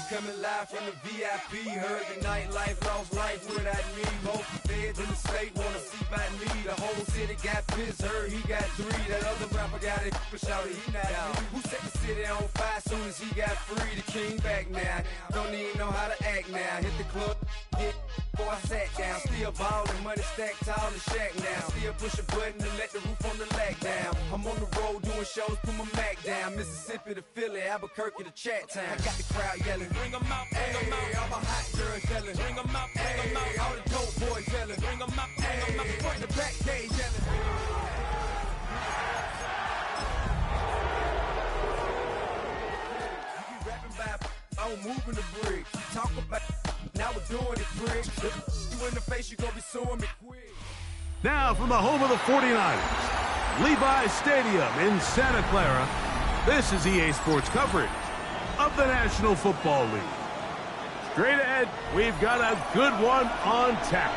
coming live from the VIP. Heard the nightlife, lost life without me. Most feds in the state wanna see by me. The whole city got pissed, heard he got 3. That other rapper got it, but shouted he not me. Who set the city on fire soon as he got free? The king back now, don't even know how to act now. Hit the club, get before I sat down. Still ballin', money stacked tall in shack now. Still push a button and let the roof on the lack down. I'm on the road doing shows, put my Mac down. Mississippi to Philly, Albuquerque to Chat Town. I got the crowd yelling, bring 'em out, bring 'em out. All my hot girls yelling, bring 'em out, bring 'em out. All the dope boys yelling, bring 'em out, bring 'em out. Front the back cage yelling. You be rapping about, I'm moving the brick. You talk about, now we're doing it, prick. You in the face, you gonna be suing me quick. Now from the home of the 49ers, Levi's Stadium in Santa Clara, this is EA Sports coverage of the National Football League. Straight ahead, we've got a good one on tap.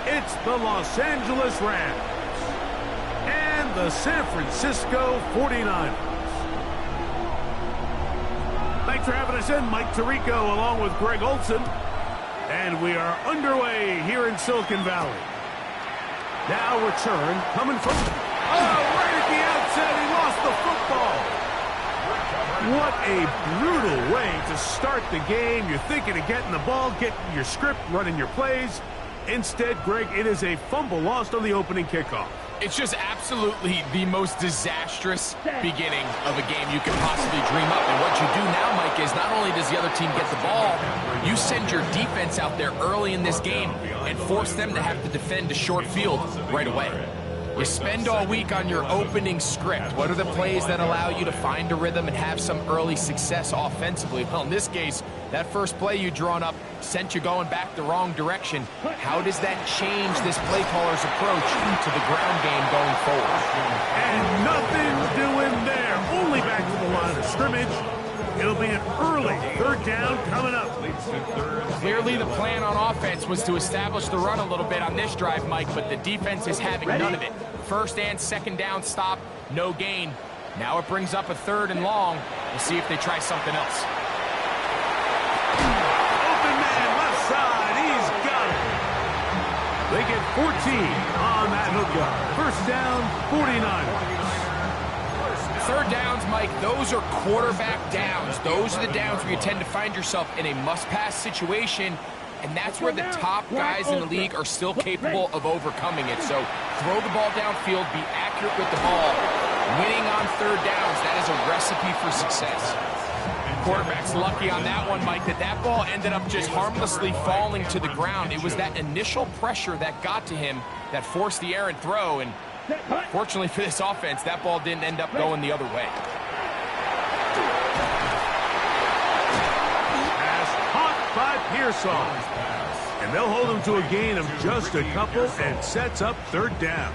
It's the Los Angeles Rams and the San Francisco 49ers. Thanks for having us in, Mike Tirico along with Greg Olson. And we are underway here in Silicon Valley. Now return coming from... right at the outset, he lost the football. What a brutal way to start the game. You're thinking of getting the ball, getting your script, running your plays. Instead, Greg, it is a fumble lost on the opening kickoff. It's just absolutely the most disastrous beginning of a game you could possibly dream up. And what you do now, Mike, is not only does the other team get the ball, you send your defense out there early in this game and force them to have to defend a short field right away. You spend all week on your opening script. What are the plays that allow you to find a rhythm and have some early success offensively? Well, in this case, that first play you drawn up sent you going back the wrong direction. How does that change this play caller's approach to the ground game going forward? And nothing doing there. Only back to the line of scrimmage. It'll be an early third down coming up. Clearly the plan on offense was to establish the run a little bit on this drive, Mike, but the defense is having none of it. First and second down stop, no gain. Now it brings up a 3rd and long. We'll see if they try something else. Open man, left side, he's got it. They get 14 on that hookup. First down, 49ers. Third downs, Mike, those are quarterback downs. Those are the downs where you tend to find yourself in a must-pass situation, and that's where the top guys in the league are still capable of overcoming it. So throw the ball downfield, be accurate with the ball. Winning on third downs, that is a recipe for success. Quarterback's lucky on that one, Mike, that ball ended up just harmlessly falling to the ground. It was that initial pressure that got to him that forced the errant throw, and fortunately for this offense, that ball didn't end up going the other way. Pass caught by Pearsall. And they'll hold him to a gain of just a couple and sets up third down.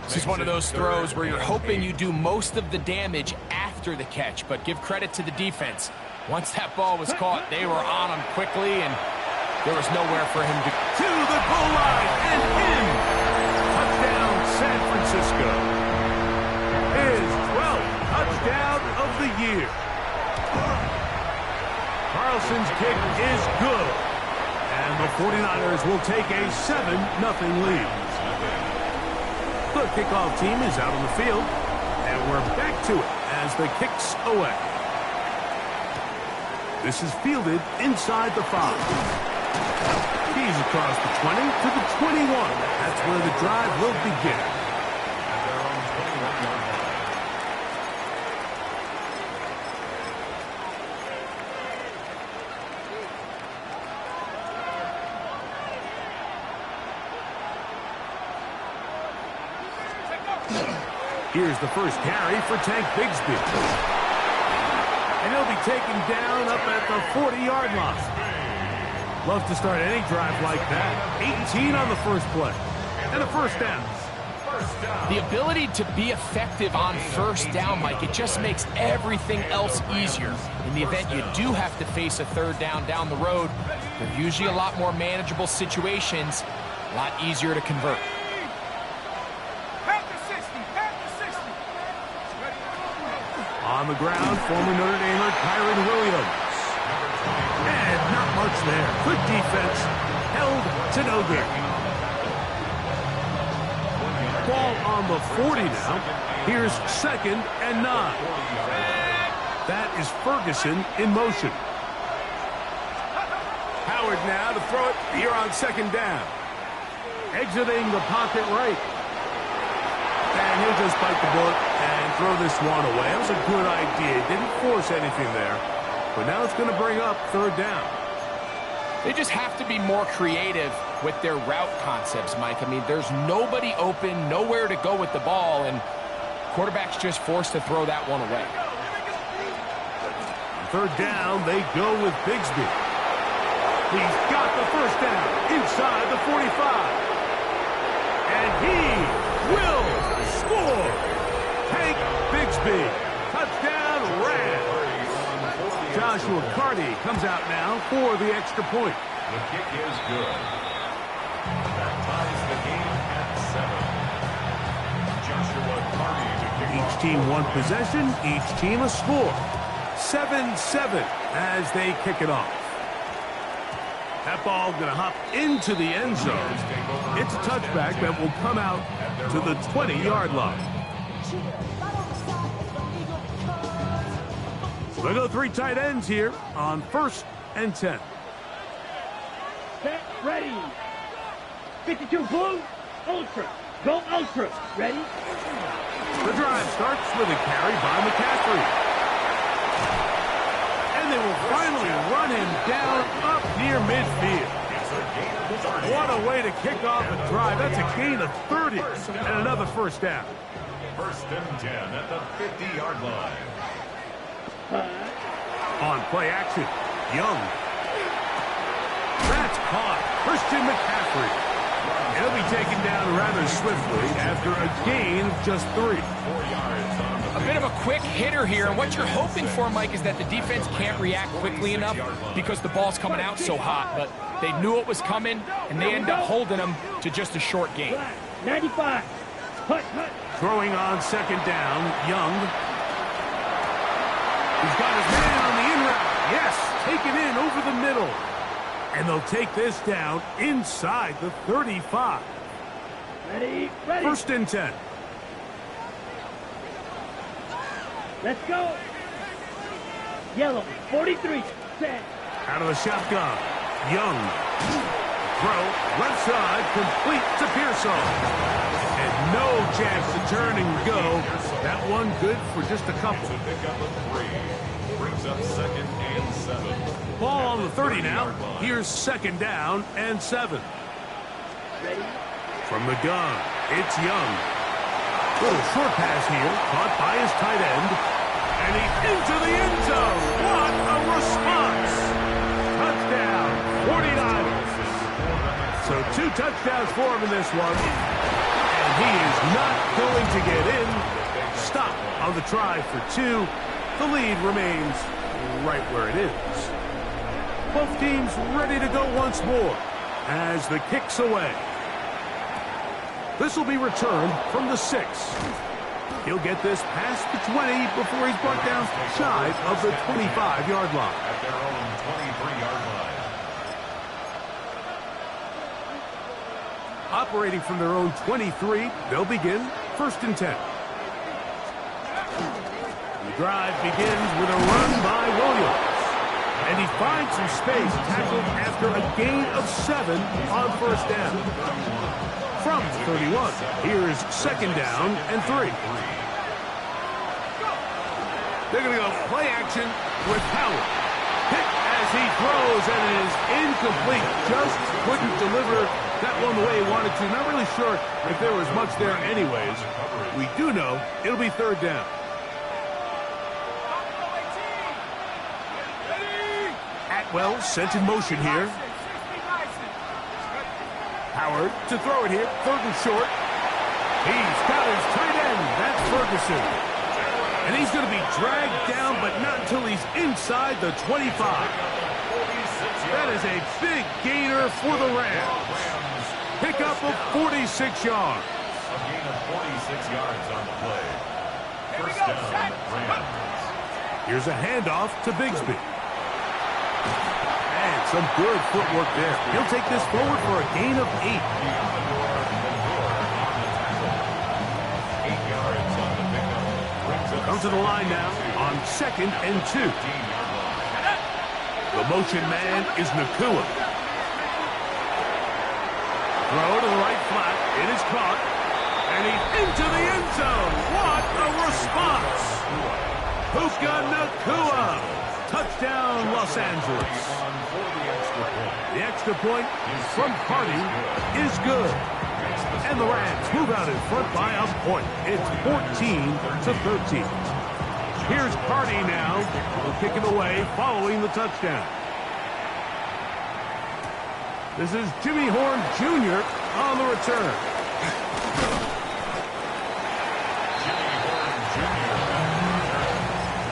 This is one of those throws where you're hoping you do most of the damage after the catch, but give credit to the defense. Once that ball was caught, they were on him quickly, and there was nowhere for him to... To the goal line and in. Touchdown, San Francisco. His 12th touchdown of the year. Carlson's kick is good. And the 49ers will take a 7-0 lead. The kickoff team is out on the field, and we're back to it as the kick's away. This is fielded inside the 5. He's across the 20 to the 21. That's where the drive will begin. Here's the first carry for Tank Bigsby. And he'll be taken down up at the 40-yard line. Love to start any drive like that. 18 on the first play. And a first down. The ability to be effective on first down, Mike, it just makes everything else easier. In the event you do have to face a third down the road, they're usually a lot more manageable situations, a lot easier to convert. On the ground, former Notre Damer Kyron Williams. there. Good defense. Held to no gain. Ball on the 40 now. Here's 2nd and 9. That is Ferguson in motion. Howard now to throw it here on 2nd down. Exiting the pocket right. And he'll just bite the bullet and throw this one away. That was a good idea. Didn't force anything there. But now it's going to bring up 3rd down. They just have to be more creative with their route concepts, Mike. I mean, there's nobody open, nowhere to go with the ball, and quarterback's just forced to throw that one away. 3rd down, they go with Bigsby. He's got the 1st down inside the 45. And he will score. Hank Bigsby. Touchdown, Rams. Joshua Carty comes out now for the extra point. The kick is good. That ties the game at 7. Joshua Carty to kick Each off. team one possession, each team a score. 7-7 as they kick it off. That ball going to hop into the end zone. It's a touchback that will come out to the 20-yard line. They go 3 tight ends here on 1st and 10. Set, ready. 52 blue, ultra. Go ultra. Ready? The drive starts with a carry by McCaffrey. And they will finally run him down up near midfield. What a way to kick off a drive. That's a gain of 30 and another 1st down. 1st and 10 at the 50-yard line. On play action, Young. That's caught. Christian McCaffrey. He'll be taken down rather swiftly after a gain of just 3. 4 yards on the A bit of a quick hitter here, and what you're hoping for, Mike, is that the defense can't react quickly enough because the ball's coming out so hot, but they knew it was coming, and they end up holding them to just a short gain. 95. Hut, hut. Throwing on 2nd down, Young. He's got his man on the in route. Yes, taken in over the middle. And they'll take this down inside the 35. Ready, ready. 1st and 10. Let's go. Yellow, 43. Set. Out of the shotgun. Young. Throw. Left side. Complete to Pearsall. And no chance to turn and go. That one good for just a couple. to pick up a 3. Brings up 2nd and 7. Ball on the 30 now. Here's 2nd down and 7. Ready. From the gun, it's Young. Little short pass here, caught by his tight end. And he's into the end zone. What a response. Touchdown, 49ers. So 2 touchdowns for him in this one. And he is not going to get in. Stop on the try for 2. The lead remains right where it is. Both teams ready to go once more as the kick's away. This will be returned from the 6. He'll get this past the 20 before he's brought down shy of the 25-yard line. At their own 23-yard line. Operating from their own 23, they'll begin 1st and 10. The drive begins with a run by Williams. And he finds some space tackled after a gain of 7 on 1st down. From the 31, here's 2nd down and 3. They're going to go play action with Howard. Hit as he throws, and it is incomplete. Just couldn't deliver that one the way he wanted to. Not really sure if there was much there anyways. We do know it'll be 3rd down. Atwell sent in motion here. Howard to throw it here. 3rd and short. He's got his tight end. That's Ferguson. And he's going to be dragged down, but not until he's inside the 25. That is a big gainer for the Rams. Pick up of 46 yards. A gain of 46 yards on the play. 1st down, Rams. Here's a handoff to Bigsby. And And some good footwork there. He'll take this forward for a gain of 8. Comes to the line now on 2nd and 2. The motion man is Nakua. Throw to the right flat. It is caught. And he's into the end zone. What a response. Puka Nakua. Touchdown, Los Angeles. The extra point from Cardi is good. And the Rams move out in front by a point. It's 14-13. Here's Cardi now. Will kick it away following the touchdown. This is Jimmy Horn Jr. on the return. Jimmy Horn Jr.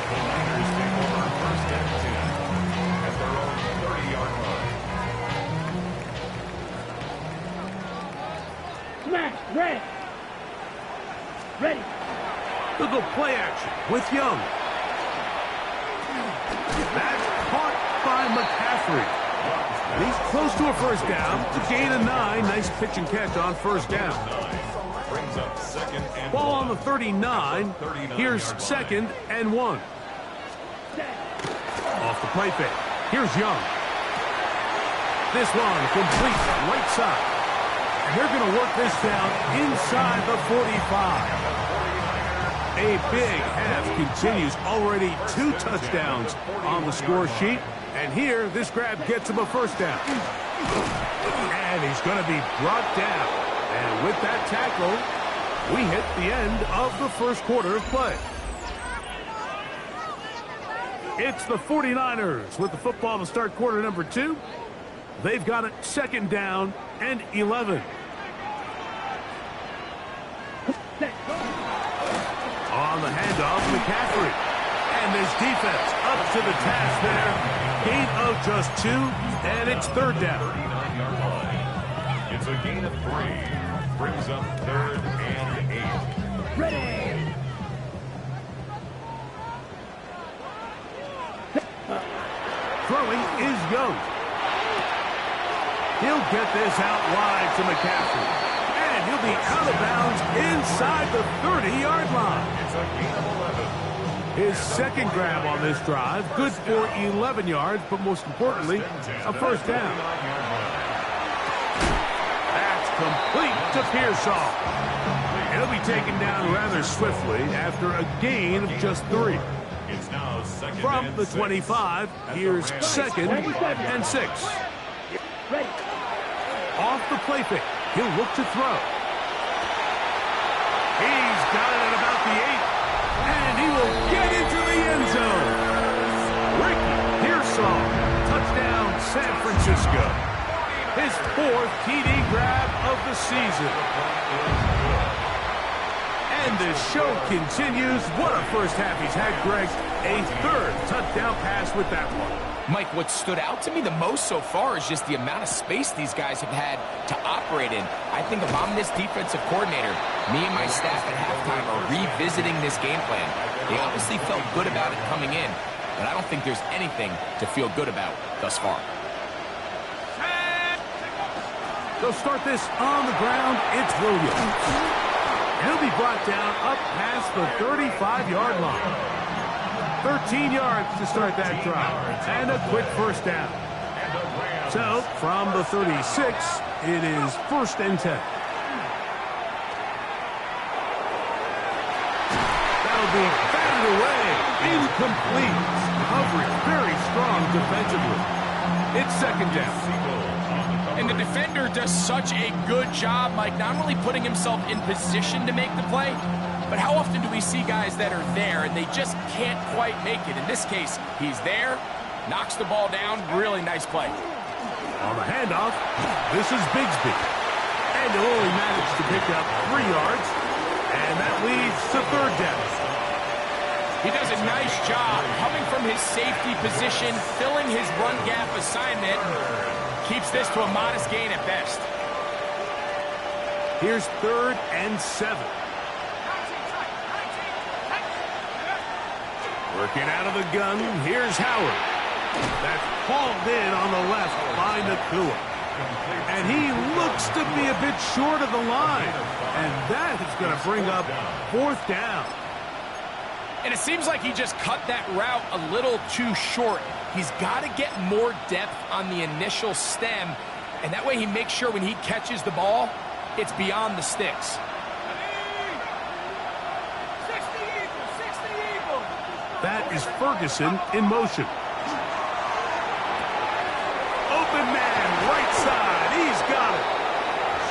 The Niners take over 1st and 10 at their own 30-yard line. Smash. Ready. Ready. They'll go play action with Young. That's caught by McCaffrey. And he's close to a first down. It's a gain of 9. Nice pitch and catch on first down. Brings up 2nd and Ball on the 39. Here's 2nd and 1. Off the play fake. Here's Young. This one complete right side. And they're going to work this down inside the 45. A big half continues. Already 2 touchdowns on the score sheet. And here, this grab gets him a first down. And he's going to be brought down. And with that tackle, we hit the end of the first quarter of play. It's the 49ers with the football to start quarter number 2. They've got it 2nd down and 11. On the handoff, McCaffrey. And this defense up to the task there. Gain of just 2, and it's 3rd down. 39-yard line. It's a gain of 3. Brings up 3rd and 8. Ready. Throwing is Young. He'll get this out wide to McCaffrey. And he'll be out of bounds inside the 30-yard line. It's a gain of 11. His 2nd grab on this drive, good for 11 yards, but most importantly, a first down. That's complete to Pearsall. He'll be taken down rather swiftly after a gain of just 3. It's now 2nd From and the 6 25, here's 2nd and 6. Ready. Off the play fake, he'll look to throw. He's got it at about the 8. And he will get into the end zone. Ricky Pearsall, touchdown San Francisco. His 4th TD grab of the season. And the show continues. What a first half he's had, Greg. A 3rd touchdown pass with that one. Mike, what stood out to me the most so far is just the amount of space these guys have had to operate in. I think if I'm this defensive coordinator, me and my staff at halftime are revisiting this game plan. They obviously felt good about it coming in, but I don't think there's anything to feel good about thus far. They'll start this on the ground. It's Williams. He'll be brought down up past the 35-yard line. 13 yards to start that drive, and a quick first down. So, from the 36, it is 1st and 10. That'll be batted away, incomplete. Coverage very strong defensively. It's 2nd down. And the defender does such a good job, Mike, not only putting himself in position to make the play, but how often do we see guys that are there and they just can't quite make it? In this case, he's there, knocks the ball down, really nice play. On the handoff, this is Bigsby. And he'll only manage to pick up 3 yards, and that leads to 3rd down. He does a nice job coming from his safety position, filling his run gap assignment, keeps this to a modest gain at best. Here's 3rd and 7. Working out of the gun, here's Howard. That's hauled in on the left by Nakua. And he looks to be a bit short of the line. And that is going to bring up 4th down. And it seems like he just cut that route a little too short. He's got to get more depth on the initial stem. And that way he makes sure when he catches the ball, it's beyond the sticks. That is Ferguson in motion. Open man, right side. He's got it.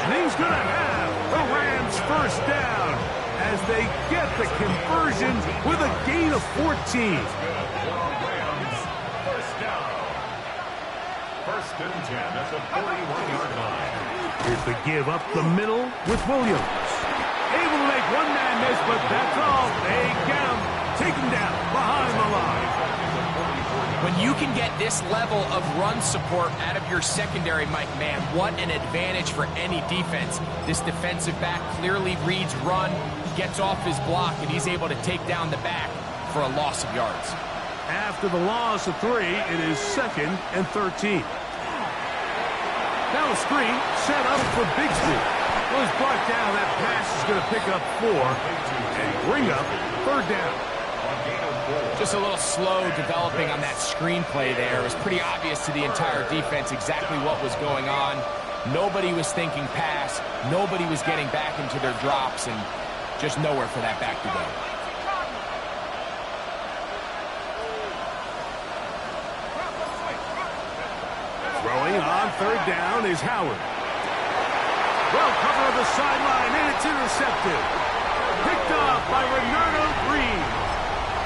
And he's going to have the Rams 1st down as they get the conversion with a gain of 14. First and 10 at the 41-yard line. Here's the give up the middle with Williams. Able to make one man miss, but that's all. They get him. Take him down behind the line. When you can get this level of run support out of your secondary, Mike, man, what an advantage for any defense. This defensive back clearly reads run, gets off his block, and he's able to take down the back for a loss of yards. After the loss of 3, it is 2nd and 13. Now a screen set up for Bigsby. Was brought down. That pass is going to pick up 4 and bring up 3rd down. Just a little slow developing on that screenplay there. It was pretty obvious to the entire defense exactly what was going on. Nobody was thinking pass. Nobody was getting back into their drops, and just nowhere for that back to go. Throwing on 3rd down is Howard. Well, cover of the sideline, and it's intercepted. Picked up by Renato Green.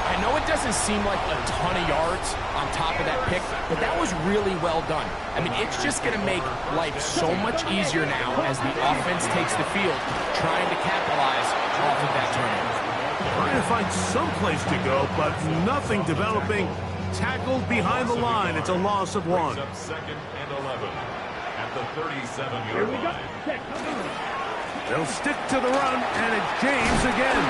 I know it doesn't seem like a ton of yards on top of that pick, but that was really well done. I mean, it's just going to make life so much easier now as the offense takes the field, trying to capitalize off of that turnover. Trying to find some place to go, but nothing developing. Tackled behind the line. It's a loss of 1. 2nd and 11 at the 37-yard line. They'll stick to the run, and it's James again.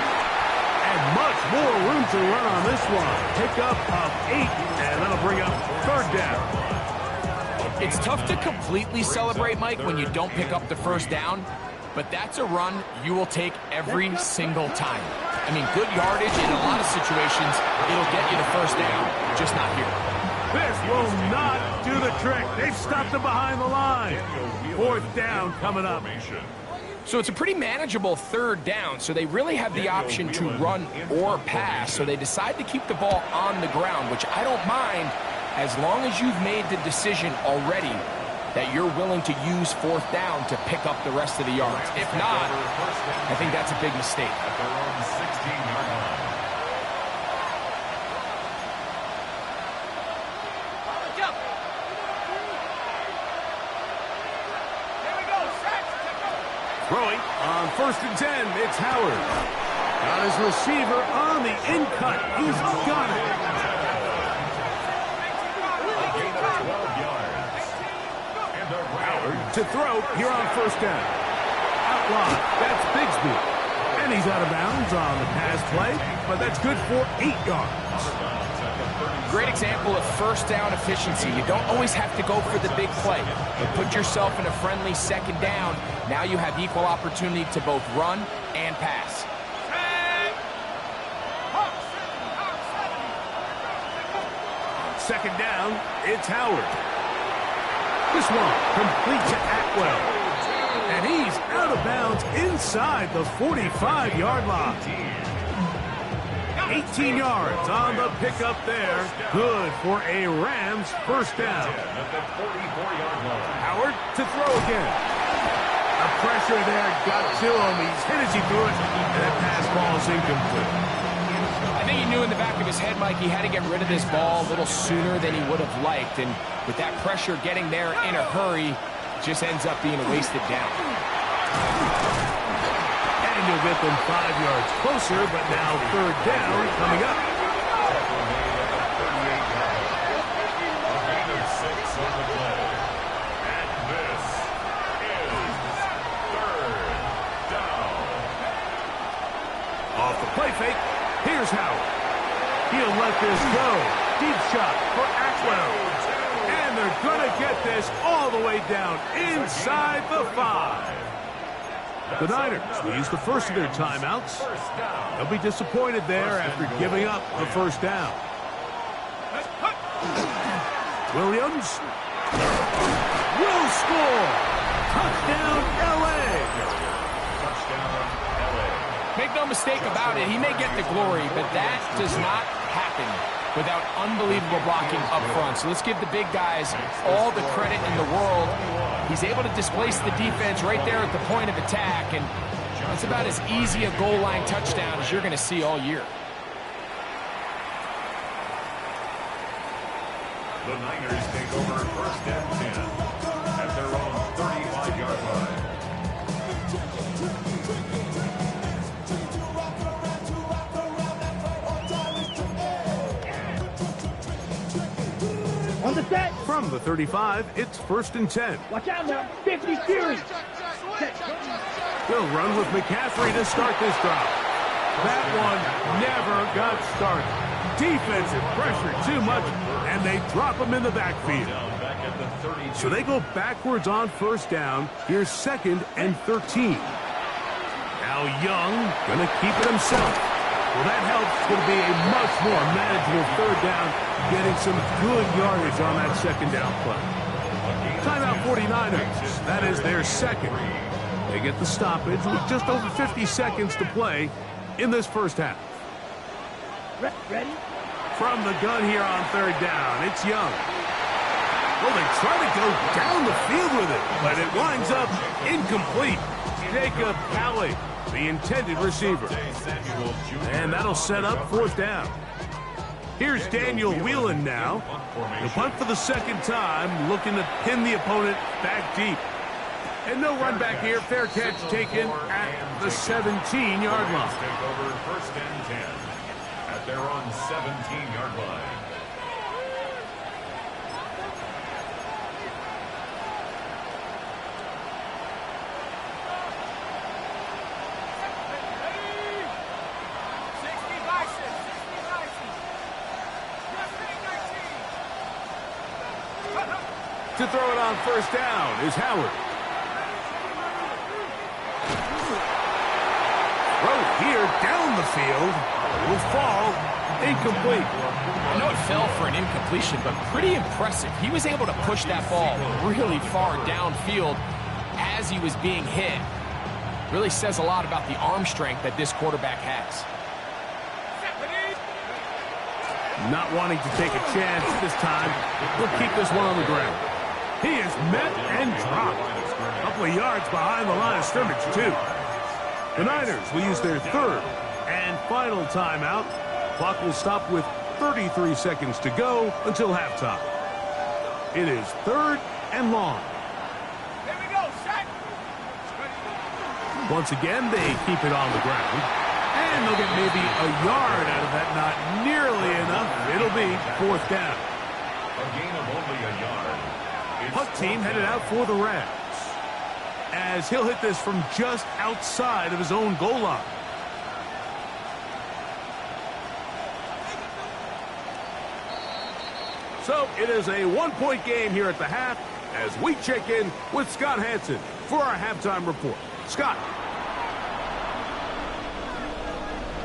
And much more room to run on this one. Pickup of 8, and that'll bring up 3rd down. It's tough to completely celebrate, Mike, when you don't pick up the 1st down, but that's a run you will take every single time. I mean, good yardage in a lot of situations, it'll get you the 1st down, just not here. This will not do the trick. They've stopped him behind the line. 4th down coming up. So it's a pretty manageable 3rd down, so they really have the option to run or pass, so they decide to keep the ball on the ground, which I don't mind as long as you've made the decision already that you're willing to use 4th down to pick up the rest of the yards. If not, I think that's a big mistake. At their own 16-yard line. Throwing on 1st and 10, it's Howard. Got his receiver on the in-cut. He's got it. A gain of 12 yards. And the Howard to throw here on 1st down. Outlaw, that's Bigsby. And he's out of bounds on the pass play, but that's good for 8 yards. Great example of 1st down efficiency. You don't always have to go for the big play, but put yourself in a friendly 2nd down. Now you have equal opportunity to both run and pass. 2nd down, it's Howard. This one complete to Atwell. And he's out of bounds inside the 45-yard line. 18 yards on the pickup there. Good for a Rams 1st down. Howard to throw again. The pressure there got to him. He's hit as he threw it, and that pass ball is incomplete. I think he knew in the back of his head, Mike, he had to get rid of this ball a little sooner than he would have liked. And with that pressure getting there in a hurry, just ends up being a wasted down. And you'll get them 5 yards closer, but now 3rd down coming up. Off the play fake, here's Howard. He'll let this go. Deep shot for Atwell. get this all the way down inside the 5. The Niners will use the first of their timeouts. They'll be disappointed there after giving up the first down. Williams will score. Touchdown, L.A. Make no mistake about it, he may get the glory, but that does not happen without unbelievable blocking up front. So let's give the big guys all the credit in the world. He's able to displace the defense right there at the point of attack, and that's about as easy a goal line touchdown as you're going to see all year. The Niners take over first and 10 at their own 35-yard line. On the set. From the 35, it's first and 10. Watch out now. 50 series. They'll run with McCaffrey to start this drive. That one never got started. Defensive pressure too much, and they drop him in the backfield. So they go backwards on first down. Here's second and 13. Now Young going to keep it himself. Well, that helps. It's going to be a much more manageable third down, getting some good yardage on that second down play. Timeout 49ers. That is their second. They get the stoppage with just over 50 seconds to play in this first half. Ready? From the gun here on third down, it's Young. Well, they try to go down the field with it, but it winds up incomplete. Jacob Cowley, the intended receiver. And that'll set up fourth down. Here's Daniel Whelan now. He'll punt for the second time, looking to pin the opponent back deep. And no run back here. Fair catch taken at the 17-yard line. Take over first and 10 at their own 17-yard line. To throw it on first down is Howard. Throw here down the field. Will fall incomplete. I know it fell for an incompletion, but pretty impressive. He was able to push that ball really far downfield as he was being hit. Really says a lot about the arm strength that this quarterback has. Not wanting to take a chance this time. We'll keep this one on the ground. He is met and dropped. A couple of yards behind the line of scrimmage, too. The Niners will use their third and final timeout. Clock will stop with 33 seconds to go until halftime. It is third and long. Here we go, set. Once again, they keep it on the ground. And they'll get maybe a yard out of that. Not nearly enough. It'll be fourth down. A gain of only a yard. Punt team headed out for the Rams, as he'll hit this from just outside of his own goal line. So it is a one-point game here at the half as we check in with Scott Hansen for our halftime report. Scott.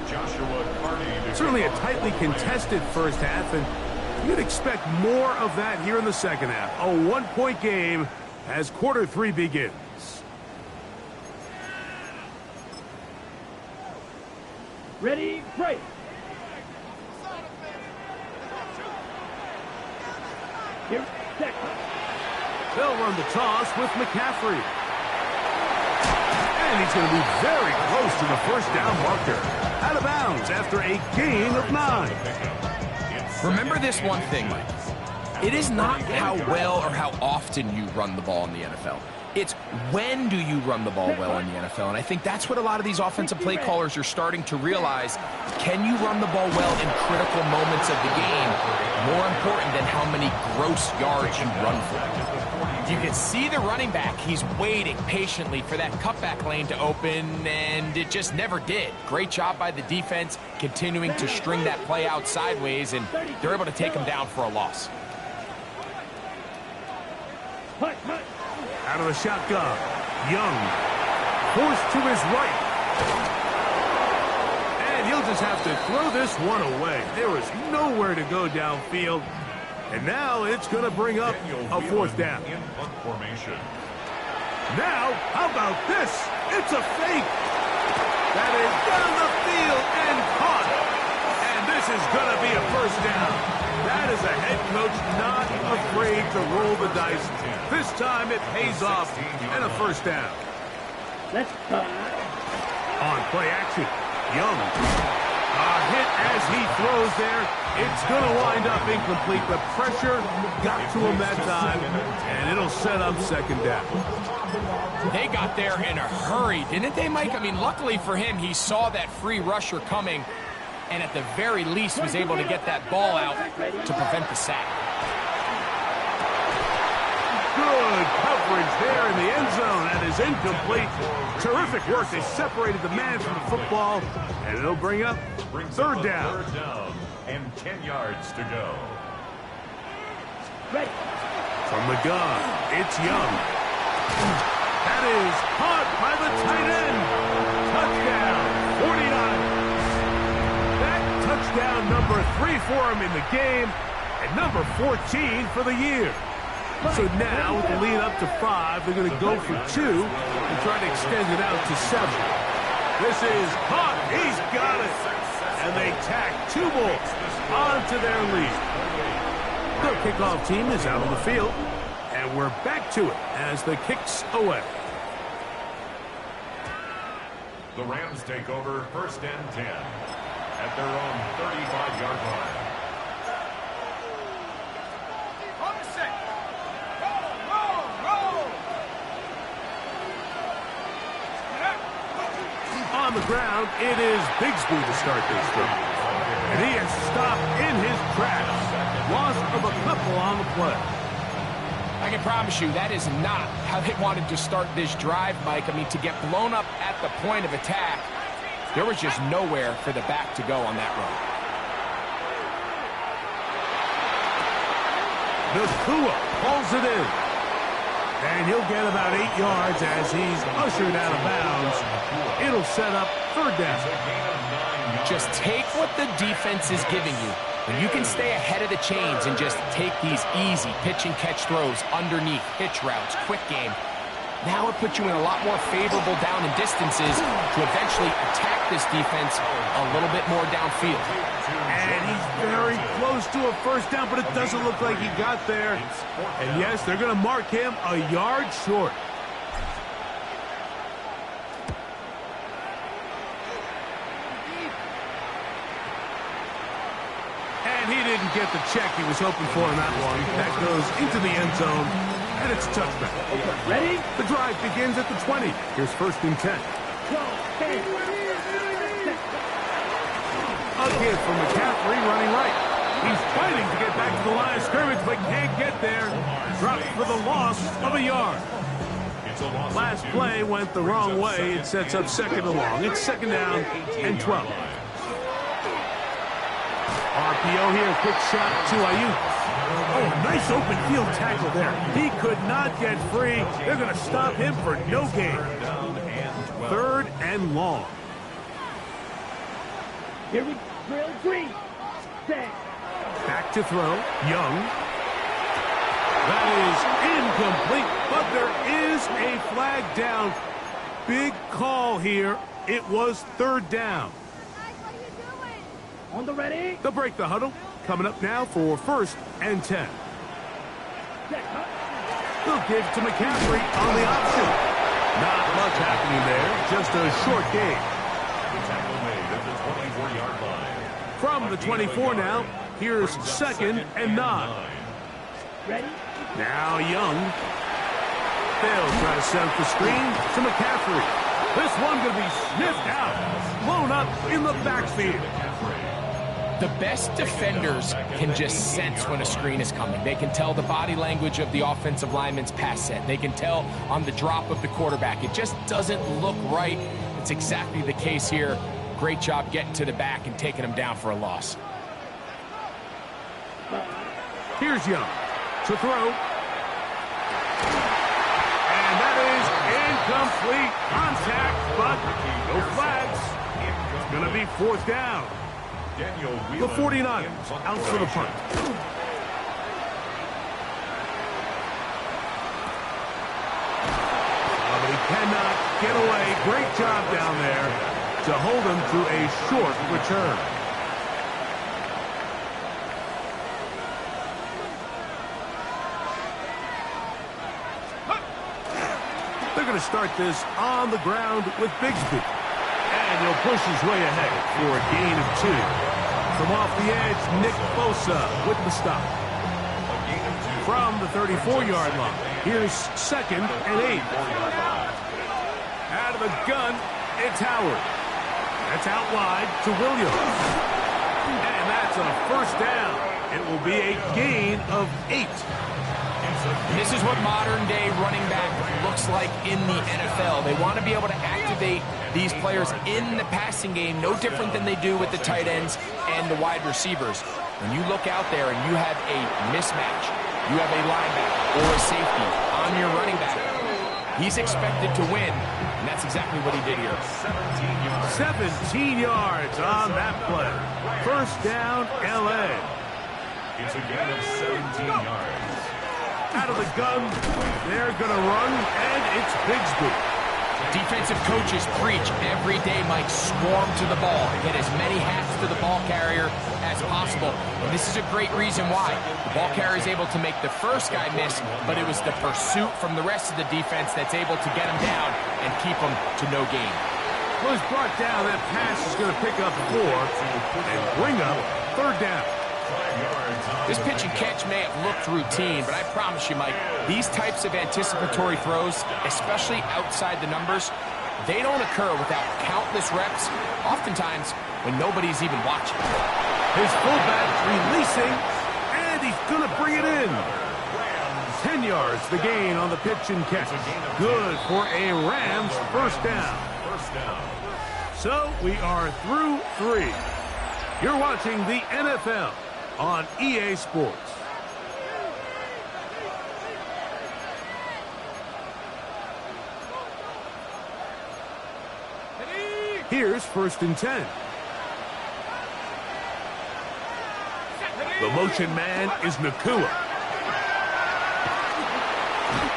Joshua Carney. Certainly a tightly contested first half, and you'd expect more of that here in the second half. A one-point game as quarter three begins. Ready, break. Here, set. They'll run the toss with McCaffrey. And he's going to be very close to the first down marker. Out of bounds after a gain of 9. Remember this one thing, Mike. It is not how well or how often you run the ball in the NFL. It's when do you run the ball well in the NFL. And I think that's what a lot of these offensive play callers are starting to realize. Can you run the ball well in critical moments of the game? More important than how many gross yards you run for. You can see the running back. He's waiting patiently for that cutback lane to open, and it just never did. Great job by the defense, continuing to string that play out sideways, and they're able to take him down for a loss. Hut, hut. Out of the shotgun. Young. Forced to his right. And he'll just have to throw this one away. There is nowhere to go downfield. And now it's going to bring up a fourth down. In punt formation. Now, how about this? It's a fake. That is down the field and caught. And this is going to be a first down. That is a head coach not afraid to roll the dice. This time it pays off and a first down. Let's On play action, Young. A hit as he throws there. It's going to wind up incomplete. The pressure got to him that time, and it'll set up second down. They got there in a hurry, didn't they, Mike? I mean, luckily for him, he saw that free rusher coming, and at the very least was able to get that ball out to prevent the sack. Good coverage there in the end zone. That is incomplete. Terrific work. They separated the man from the football, and it'll bring up third down. Third down and 10 yards to go. ready. From the gun, it's Young. That is caught by the tight end. Touchdown, 49. That touchdown number 3 for him in the game, and number 14 for the year. So now, with the lead up to 5, they're going to go for 2 and try to extend it out to 7. This is caught. He's got it. And they tack 2 more onto their lead. The kickoff team is out on the field, and we're back to it as the kick's away. The Rams take over first and 10 at their own 35-yard line. On the ground, it is Bigsby to start this drive. And he is stopped in his tracks. Loss of a couple on the play. I can promise you that is not how they wanted to start this drive, Mike. I mean, to get blown up at the point of attack, there was just nowhere for the back to go on that run. Nakua pulls it in. And he'll get about 8 yards as he's ushered out of bounds. It'll set up third down. Just take what the defense is giving you. When you can stay ahead of the chains and just take these easy pitch and catch throws underneath, hitch routes, quick game, now it puts you in a lot more favorable down and distances to eventually attack this defense a little bit more downfield. And he's very close to a first down, but it doesn't look like he got there. And yes, they're going to mark him a yard short. And he didn't get the check he was hoping for in that one. That goes into the end zone, and it's a touchback. Ready? The drive begins at the 20. Here's first and 10. Again from McCaffrey running right. He's fighting to get back to the line of scrimmage, but can't get there. Dropped for the loss of a yard. Last play went the wrong way. It sets up second and long. It's second down and 12. RPO here, quick shot to Ayuk. Oh, nice open field tackle there. He could not get free. They're going to stop him for no gain. Third and long. Here we drill 3. Set. Back to throw. Young. That is incomplete, but there is a flag down. Big call here. It was third down. On the ready. They'll break the huddle. Coming up now for first and 10. They'll give to McCaffrey on the option. Not much happening there. Just a short game. The tackle made at the 24-yard line. From the 24 now, here's second and 9. Ready. Now Young. They'll try to set up the screen to McCaffrey. This one going to be sniffed out. Blown up in the backfield. The best defenders can just sense when a screen is coming. They can tell the body language of the offensive lineman's pass set. They can tell on the drop of the quarterback. It just doesn't look right. It's exactly the case here. Great job getting to the back and taking him down for a loss. Here's Young to throw. Incomplete contact, but no flags. It's going to be fourth down. The 49ers out for the punt. But he cannot get away. Great job down there to hold him to a short return. They're going to start this on the ground with Bigsby. And he'll push his way ahead for a gain of 2. From off the edge, Nick Bosa with the stop. From the 34-yard line, here's 2nd and 8. Out of the gun, it's Howard. That's out wide to Williams. And that's a first down. It will be a gain of 8. This is what modern-day running back looks like in the NFL. They want to be able to activate these players in the passing game, no different than they do with the tight ends and the wide receivers. When you look out there and you have a mismatch, you have a linebacker or a safety on your running back, he's expected to win, and that's exactly what he did here. 17 yards on that play. First down, L.A. It's a gain of 17 yards. Out of the gun, they're going to run, and it's Bigsby. Defensive coaches preach every day, Mike, swarm to the ball. Get as many hats to the ball carrier as possible. And this is a great reason why. The ball carrier is able to make the first guy miss, but it was the pursuit from the rest of the defense that's able to get him down and keep him to no gain. Was brought down. That pass is going to pick up 4 and bring up third down. This pitch and catch may have looked routine, but I promise you, Mike, these types of anticipatory throws, especially outside the numbers, they don't occur without countless reps, oftentimes when nobody's even watching. His fullback releasing, and he's going to bring it in. 10 yards the gain on the pitch and catch. Good for a Rams first down. So we are through 3. You're watching the NFL on EA Sports. Here's 1st and 10. The motion man is Nakua.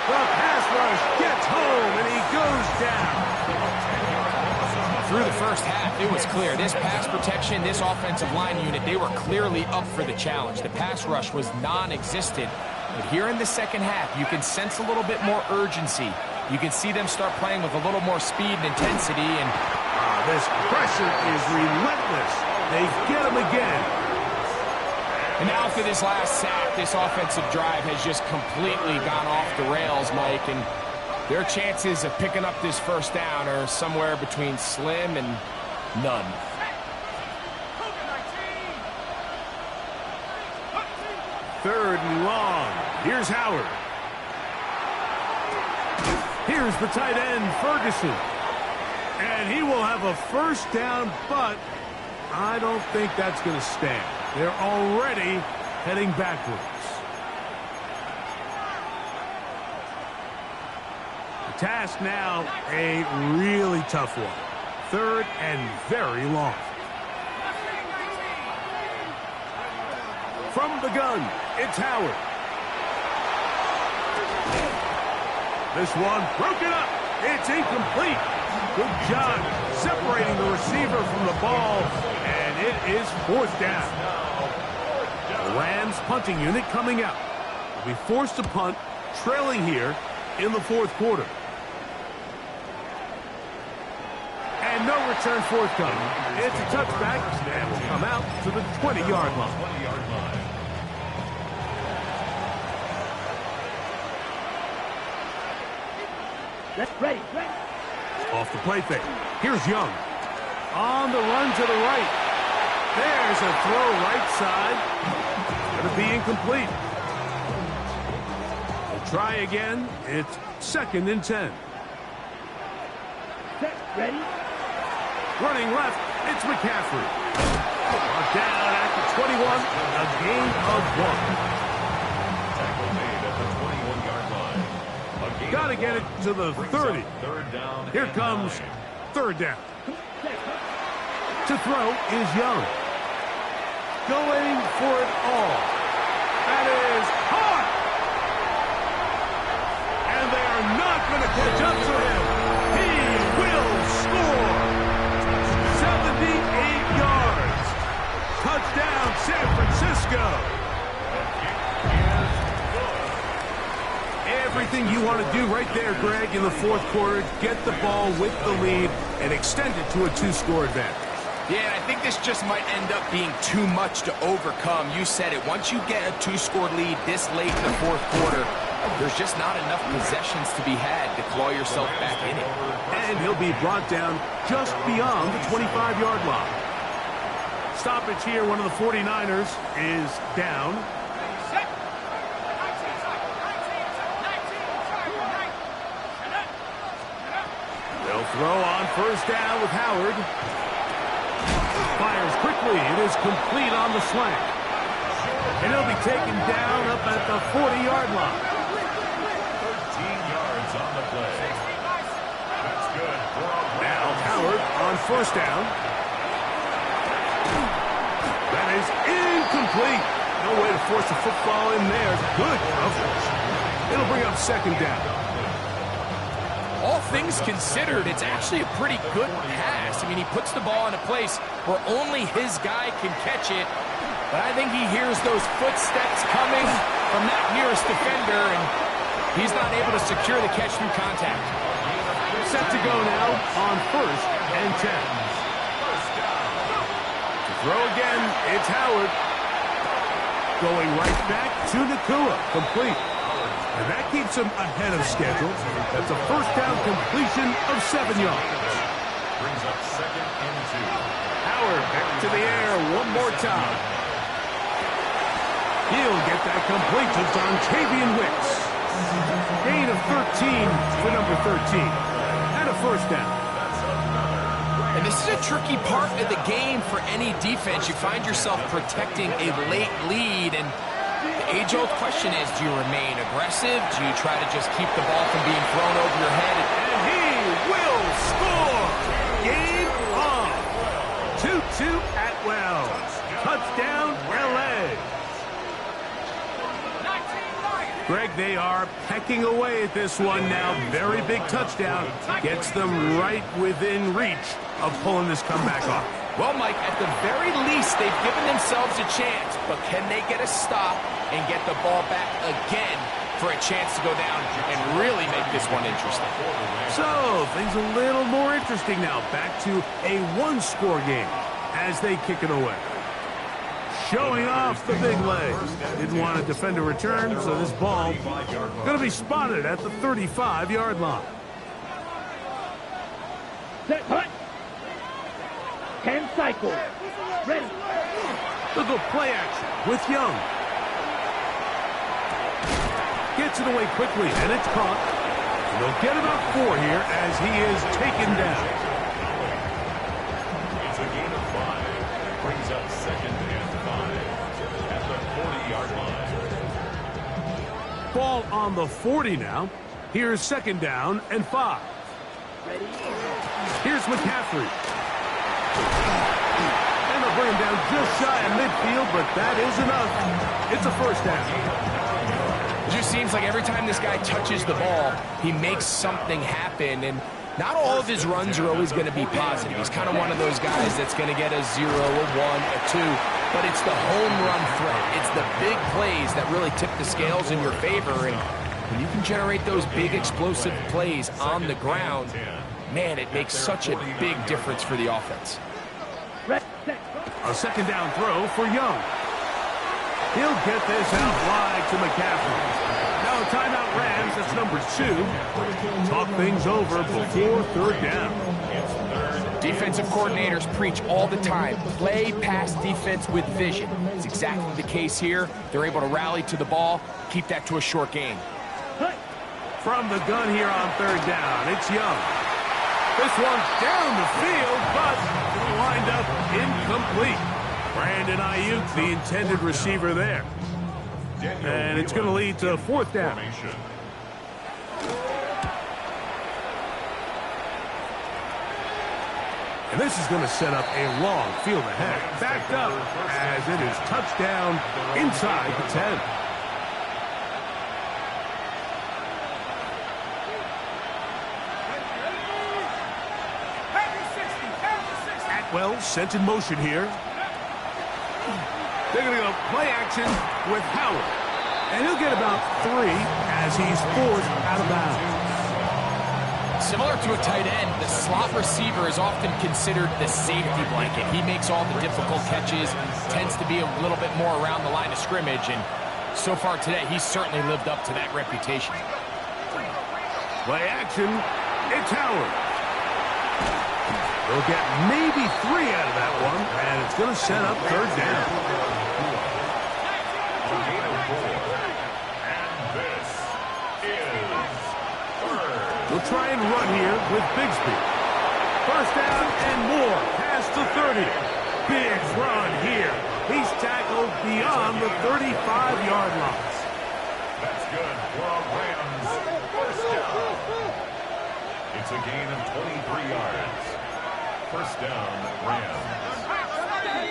The pass rush gets home, and he goes down. Through the first half, it was clear. This pass protection, this offensive line unit, they were clearly up for the challenge. The pass rush was non-existent. But here in the second half, you can sense a little bit more urgency. You can see them start playing with a little more speed and intensity. And this pressure is relentless. They get him again. And now after this last sack, this offensive drive has just completely gone off the rails, Mike. And their chances of picking up this first down are somewhere between slim and none. Third and long. Here's Howard. Here's the tight end, Ferguson. And he will have a first down, but I don't think that's going to stand. They're already heading backwards. The task now, a really tough one. Third and very long. From the gun, it's Howard. This one broken up. It's incomplete. Good job separating the receiver from the ball, and it is fourth down. The Rams punting unit coming out. Will be forced to punt, trailing here in the fourth quarter. And no return forthcoming. It's a touchback, and will come out to the 20-yard line. Ready. Off the play fake. Here's Young. On the run to the right. There's a throw right side. Going to be incomplete. We'll try again. It's 2nd and 10. Set. Ready. Running left, it's McCaffrey. Brought down at the 21, a gain of 1. Tackle made at the 21-yard line. A gain Got got to get it to the 30. Here comes third down. To throw is Young. Going for it all. That is hard. And they are not going to catch up to him. He will score. 78 yards. Touchdown, San Francisco. Everything you want to do right there, Greg, in the fourth quarter, get the ball with the lead and extend it to a 2-score advantage. Yeah, and I think this just might end up being too much to overcome. You said it. Once you get a 2-score lead this late in the fourth quarter, there's just not enough possessions to be had to claw yourself back in it. And he'll be brought down just beyond the 25-yard line. Stoppage here. One of the 49ers is down. They'll throw on first down with Howard. Fires quickly. It is complete on the slant. And he'll be taken down up at the 40-yard line. 13 yards on the play. That's good. Now Howard on first down. That is incomplete. No way to force the football in there. Good coverage. It'll bring up second down. All things considered, it's actually a pretty good pass. I mean, he puts the ball in a place where only his guy can catch it. But I think he hears those footsteps coming from that nearest defender, and he's not able to secure the catch through contact. Set to go now on first and 10. To throw again, it's Howard. Going right back to Nakua. Complete. And that keeps him ahead of schedule. That's a first down completion of 7 yards. Brings up second and 2. Howard back to the air one more time. He'll get that complete to Dontavian Wicks. Gain of 13 for number 13. And a first down. And this is a tricky part of the game for any defense. You find yourself protecting a late lead, and the age-old question is, do you remain aggressive? Do you try to just keep the ball from being thrown over your head? And he will score! Game on! 2-2 Atwell. Touchdown, L.A. Greg, they are pecking away at this one now. Very big touchdown. Gets them right within reach of pulling this comeback off. Well, Mike, at the very least, they've given themselves a chance, but can they get a stop and get the ball back again for a chance to go down and really make this one interesting? So, things a little more interesting now. Back to a one-score game as they kick it away. Showing off the big legs. Didn't want to defend a return, so this ball going to be spotted at the 35-yard line. Set, hut. 10 cycles. Ready. They'll go play action with Young. Gets it away quickly, and it's caught. And they'll get about 4 here as he is taken down. It's a gain of 5. Brings up second and 5 at the 40-yard line. Ball on the 40 now. Here's second down and 5. Ready. Here's McCaffrey. And they'll bring him down just shy of midfield, but that is enough. It's a first down. It just seems like every time this guy touches the ball, he makes something happen, and not all of his runs are always going to be positive. He's kind of one of those guys that's going to get a 0, a 1, a 2, but it's the home run threat. It's the big plays that really tip the scales in your favor, and when you can generate those big explosive plays on the ground, man, it makes such a big difference for the offense. A second down throw for Young. He'll get this out wide to McCaffrey. Now timeout Rams, that's number 2. Talk things over before third down. Defensive coordinators preach all the time, play pass defense with vision. It's exactly the case here. They're able to rally to the ball, keep that to a short game. From the gun here on third down, it's Young. This one's down the field, but it'll wind up incomplete. Brandon Ayuk, the intended receiver there. And it's going to lead to fourth down. And this is going to set up a long field ahead. Backed up as it is touchdown inside the 10. Atwell sent in motion here. They're going to go play action with Howard. And he'll get about 3 as he's forced out of bounds. Similar to a tight end, the slot receiver is often considered the safety blanket. He makes all the difficult catches, tends to be a little bit more around the line of scrimmage, and so far today, he's certainly lived up to that reputation. Play action, it's Howard. They'll get maybe 3 out of that one, and it's going to set up third down. We'll try and run here with Bigsby. First down and more. Pass to 30. Big run here. He's tackled beyond the 35-yard line. That's good for a Rams first down. It's a gain of 23 yards. First down, Rams.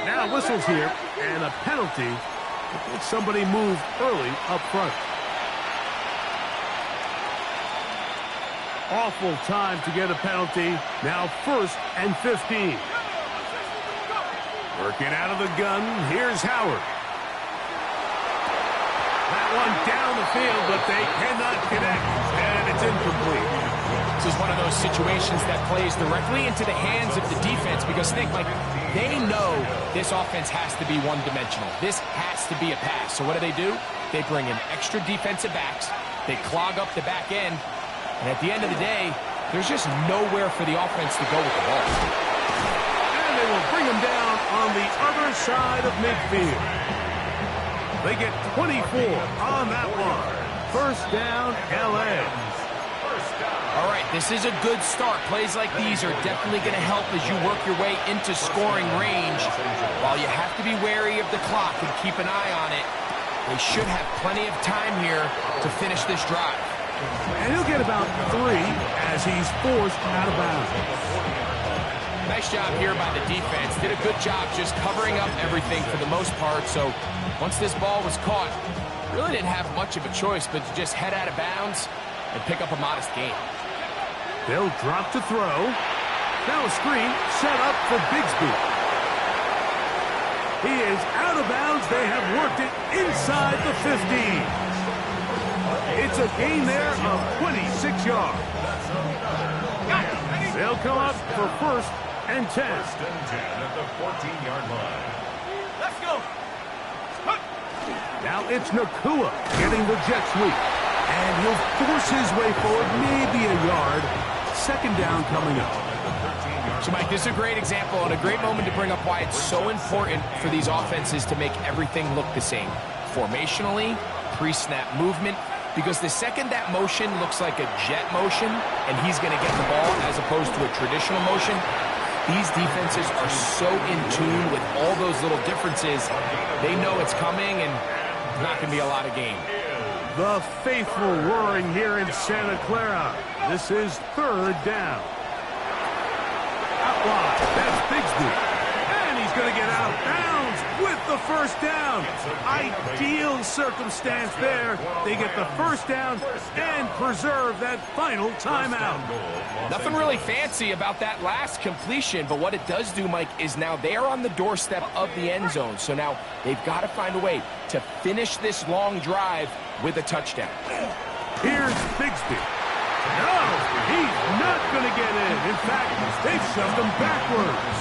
Now whistles here and a penalty. Somebody moved early up front. Awful time to get a penalty. Now 1st and 15. Working out of the gun. Here's Howard. That one down the field, but they cannot connect. And it's incomplete. This is one of those situations that plays directly into the hands of the defense because think, like, they know this offense has to be one-dimensional. This has to be a pass. So what do? They bring in extra defensive backs. They clog up the back end. And at the end of the day, there's just nowhere for the offense to go with the ball. And they will bring him down on the other side of midfield. They get 24 on that one. First down, L.A. All right, this is a good start. Plays like these are definitely going to help as you work your way into scoring range. While you have to be wary of the clock and keep an eye on it, they should have plenty of time here to finish this drive. And he'll get about 3 as he's forced out of bounds. Nice job here by the defense. Did a good job just covering up everything for the most part. So once this ball was caught, really didn't have much of a choice but to just head out of bounds and pick up a modest gain. They'll drop to throw. Now a screen set up for Bigsby. He is out of bounds. They have worked it inside the 15. It's a gain there of 26 yards. They'll come up for 1st and 10. First and 10 at the 14-yard line. Let's go. Now it's Nakua getting the jet sweep. And he'll force his way forward, maybe a yard. Second down coming up. So, Mike, this is a great example and a great moment to bring up why it's so important for these offenses to make everything look the same. Formationally, pre-snap movement, because the second that motion looks like a jet motion and he's going to get the ball as opposed to a traditional motion, these defenses are so in tune with all those little differences. They know it's coming and there's not going to be a lot of game. The faithful roaring here in Santa Clara. This is 3rd down. Out wide, that's Bigsby. And he's going to get out of bounds with the first down. Ideal circumstance there. They get the first down and preserve that final timeout. Nothing really fancy about that last completion, but what it does do, Mike, is now they are on the doorstep of the end zone. So now they've got to find a way to finish this long drive with a touchdown. Here's Bigsby. No, he's not going to get in. In fact, they've shoved him backwards.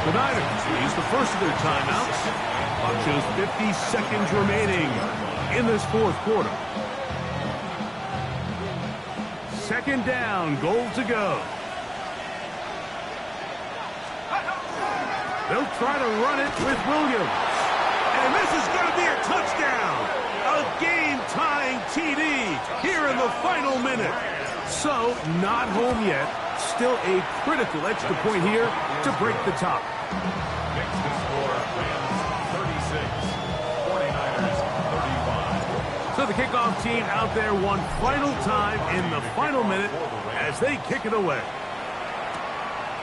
The Niners use the first of their timeouts. Clock shows 50 seconds remaining in this 4th quarter. Second down, goal to go. They'll try to run it with Williams. And this is going to be a touchdown. A game-tying TD here in the final minute. So, not home yet. Still a critical extra point here to break the top. Next to score, Rams 36, 49ers 35. So the kickoff team out there one final time in the final minute as they kick it away.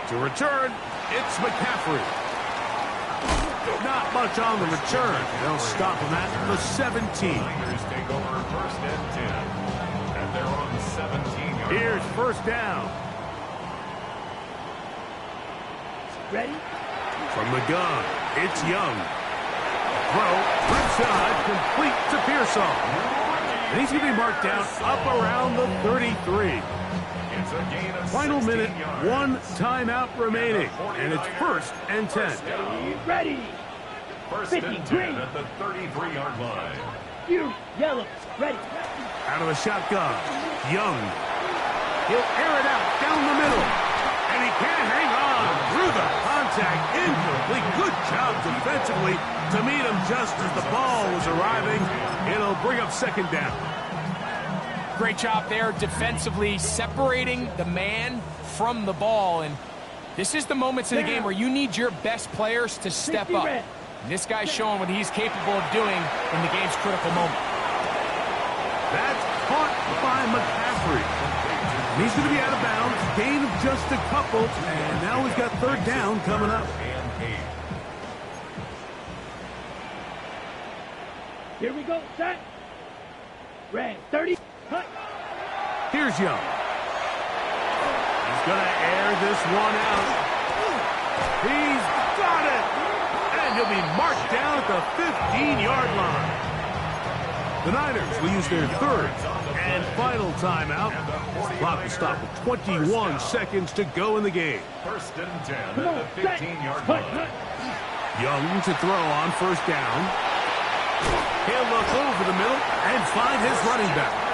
To return, it's McCaffrey. Not much on the return. They'll stop him at the 17. Niners take over first and 10. And they're on 17 yards. Here's first down. Ready? From the gun, it's Young. Throw, left side, complete to Pearsall. And he's going to be marked down up around the 33. It's a gain of Final 16 minute, yards. one timeout remaining. And it's first and 10. Ready? First 50, and 10 green. at the 33-yard line. You, yellow. Ready? Out of the shotgun, Young. He'll air it out down the middle. And he can't hang on through the contact. Incomplete. Good job defensively to meet him just as the ball was arriving. It'll bring up second down. Great job there defensively, separating the man from the ball. And this is the moments of the game where you need your best players to step up. And this guy's showing what he's capable of doing in the game's critical moment. That's caught by McCaffrey. He's going to be out of bounds. Gain of just a couple. And now we've got third down coming up. Here we go. Set. Red. 30. Cut. Here's Young. He's going to air this one out. He's got it. And he'll be marked down at the 15-yard line. The Niners will use their third and final timeout. Clock will stop with 21 seconds to go in the game. First and 10 at the 15-yard line. Young to throw on first down. He'll look over the middle and find his running back.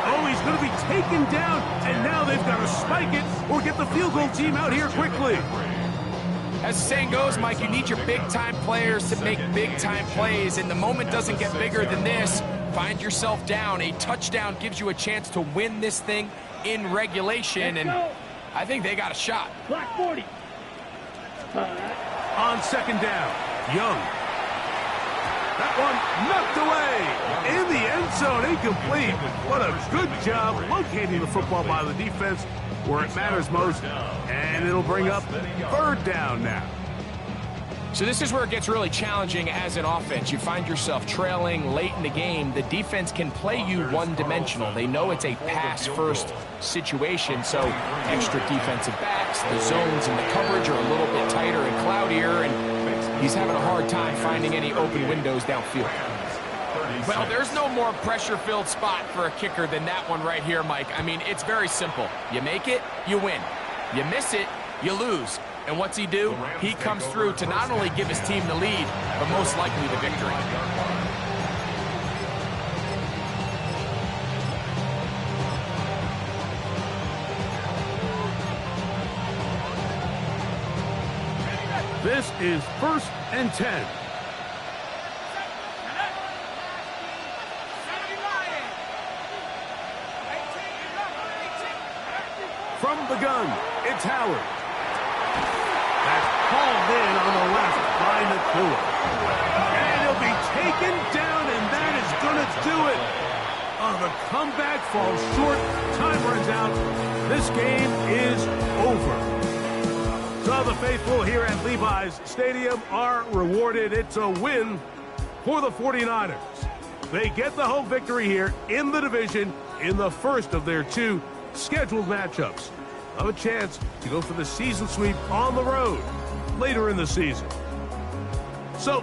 Oh, he's going to be taken down, and now they've got to spike it or get the field goal team out here quickly. As the saying goes, Mike, you need your big-time players to make big-time plays, and the moment doesn't get bigger than this. Find yourself down. A touchdown gives you a chance to win this thing in regulation, and I think they got a shot. Clock 40. On second down, Young. That one knocked away in the end zone, incomplete. What a good job locating the football by the defense where it matters most. And it'll bring up third down now. So this is where it gets really challenging as an offense. You find yourself trailing late in the game. The defense can play you one-dimensional. They know it's a pass-first situation, so extra defensive backs, the zones and the coverage are a little bit tighter and cloudier, and he's having a hard time finding any open windows downfield. Well, there's no more pressure-filled spot for a kicker than that one right here, Mike. I mean, it's very simple. You make it, you win. You miss it, you lose. And what's he do? He comes through to not only give his team the lead, but most likely the victory. This is first and 10. From the gun, it's Howard. That's hauled in on the left by Nakua. And he'll be taken down, and that is going to do it. Oh, the comeback falls short. Time runs out. This game is over. So the faithful here at Levi's Stadium are rewarded. It's a win for the 49ers. They get the home victory here in the division in the first of their two scheduled matchups. Have a chance to go for the season sweep on the road later in the season. So